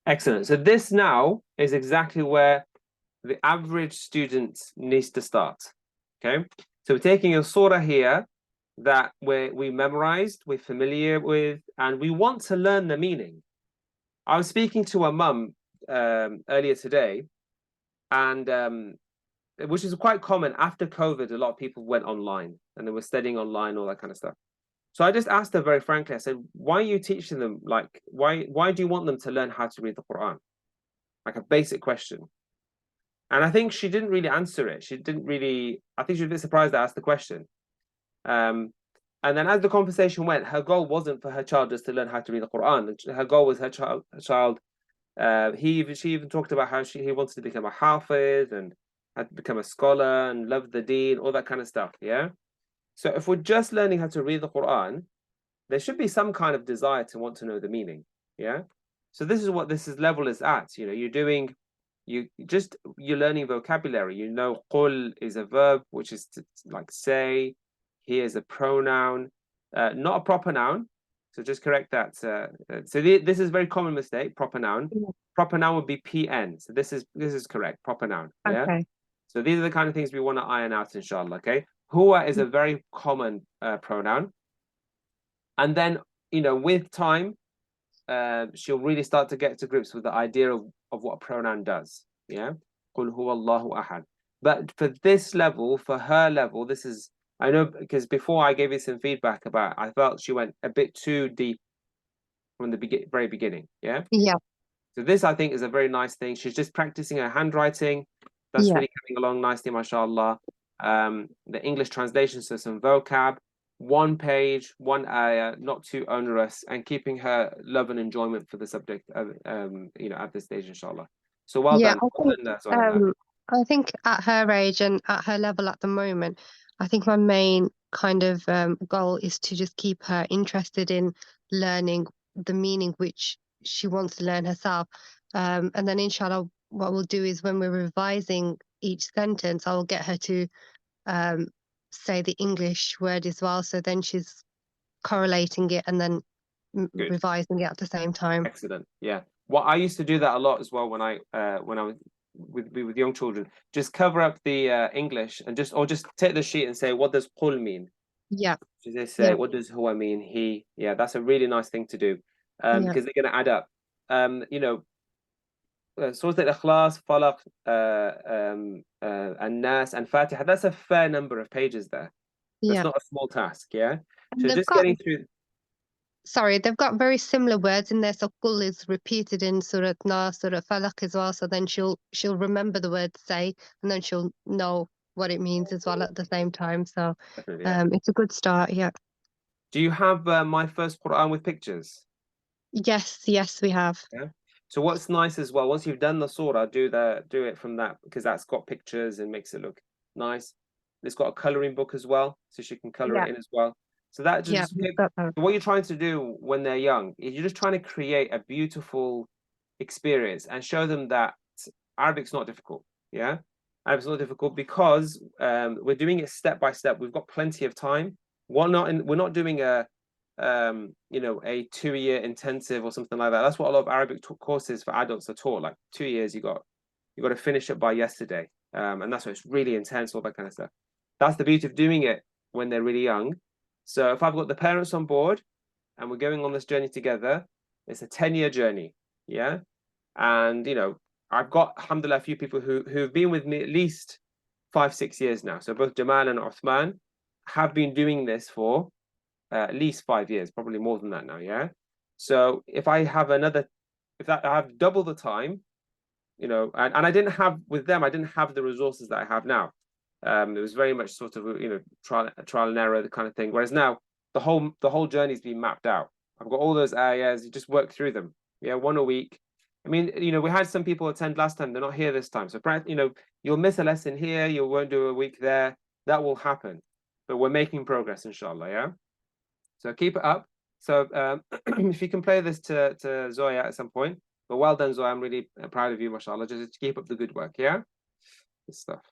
Excellent. So this now is exactly where the average student needs to start. Okay. So we're taking a surah here that we memorized, we're familiar with, and we want to learn the meaning. I was speaking to a mum earlier today, and which is quite common after COVID. A lot of people went online and they were studying online, all that kind of stuff. So I just asked her very frankly. I said, "Why are you teaching them? Like, why do you want them to learn how to read the Quran?" Like a basic question. And I think she didn't really answer it. She didn't really. I think she was a bit surprised I asked the question. Um, and then as the conversation went, her goal wasn't for her child just to learn how to read the Quran. Her goal was her child. She even talked about how he wanted to become a hafiz and had to become a scholar and love the deen, all that kind of stuff. Yeah. So if we're just learning how to read the Quran, there should be some kind of desire to want to know the meaning. Yeah. So this is what this is level is at. You know, you're learning vocabulary. You know, qul is a verb, which is to, like say. Here is a pronoun, not a proper noun. So just correct that. This is a very common mistake. Proper noun. Yeah. Proper noun would be PN. So this is correct. Proper noun. Yeah. Okay. So these are the kind of things we want to iron out, inshallah. Okay. Huwa is a very common pronoun, and then with time, she'll really start to get to grips with the idea of what a pronoun does. Yeah. Qul huwa Allahu ahad. But for this level, for her level, this is I know because before I gave you some feedback about I felt she went a bit too deep from the very beginning. Yeah. Yeah. So this I think is a very nice thing. She's just practicing her handwriting. That's Yeah. really coming along nicely, mashallah. The English translation, so some vocab, one page, one ayah, not too onerous, and keeping her love and enjoyment for the subject at this stage, inshallah. So well Yeah. done. I Well think done, Zoe, on that. um I think at her age and at her level at the moment, I think my main kind of goal is to just keep her interested in learning the meaning which she wants to learn herself. And then inshallah what we'll do is when we're revising each sentence, I will get her to um say the English word as well. So then she's correlating it and then Good. revising it at the same time. Excellent. Yeah. Well, I used to do that a lot as well when I was with young children. Just cover up the English and just take the sheet and say, what does qul mean? Yeah. Should they say, Yeah. what does huwa mean? He. Yeah, that's a really nice thing to do. Yeah. Because they're going to add up. Surah Al-Ikhlas, Falaq, An-Nas, and Fatiha. That's a fair number of pages there. That's Yeah. not a small task. Yeah. And So they've just got getting through. sorry, they've got very similar words in there. So Qul is repeated in Surah Nas, Surah Falaq as well. So then she'll remember the word say, and then she'll know what it means as well at the same time. So Definitely, yeah. it's a good start. Yeah. Do you have my first Quran with pictures? Yes, yes, we have. Yeah. So what's nice as well, once you've done the surah, do it from that because that's got pictures and makes it look nice. It's got a coloring book as well, so she can color Yeah, it in as well. So that yeah, just we've got that. what you're trying to do when they're young is you're just trying to create a beautiful experience and show them that Arabic's not difficult. Yeah, Arabic's not difficult because we're doing it step by step. We've got plenty of time. We're not doing a 2 year intensive or something like that. That's what a lot of Arabic courses for adults are taught. Like 2 years, you got to finish it by yesterday, and that's why it's really intense, all that kind of stuff. That's the beauty of doing it when they're really young. So if I've got the parents on board and we're going on this journey together, it's a 10-year journey, yeah. And I've got alhamdulillah a few people who've been with me at least 5 6 years now. So both Jamal and Uthman have been doing this for at least 5 years, probably more than that now. Yeah. So if that I have double the time, and I didn't have with them, I didn't have the resources that I have now. It was very much sort of trial and error, the kind of thing. Whereas now the whole journey's been mapped out. I've got all those areas. You just work through them. Yeah, one a week. I mean, we had some people attend last time. They're not here this time. So, you'll miss a lesson here. You won't do a week there. That will happen. But we're making progress, inshallah. Yeah. So keep it up. So if you can play this to Zoya at some point, but well done, Zoya. I'm really proud of you, mashallah. Just keep up the good work. Yeah, good stuff.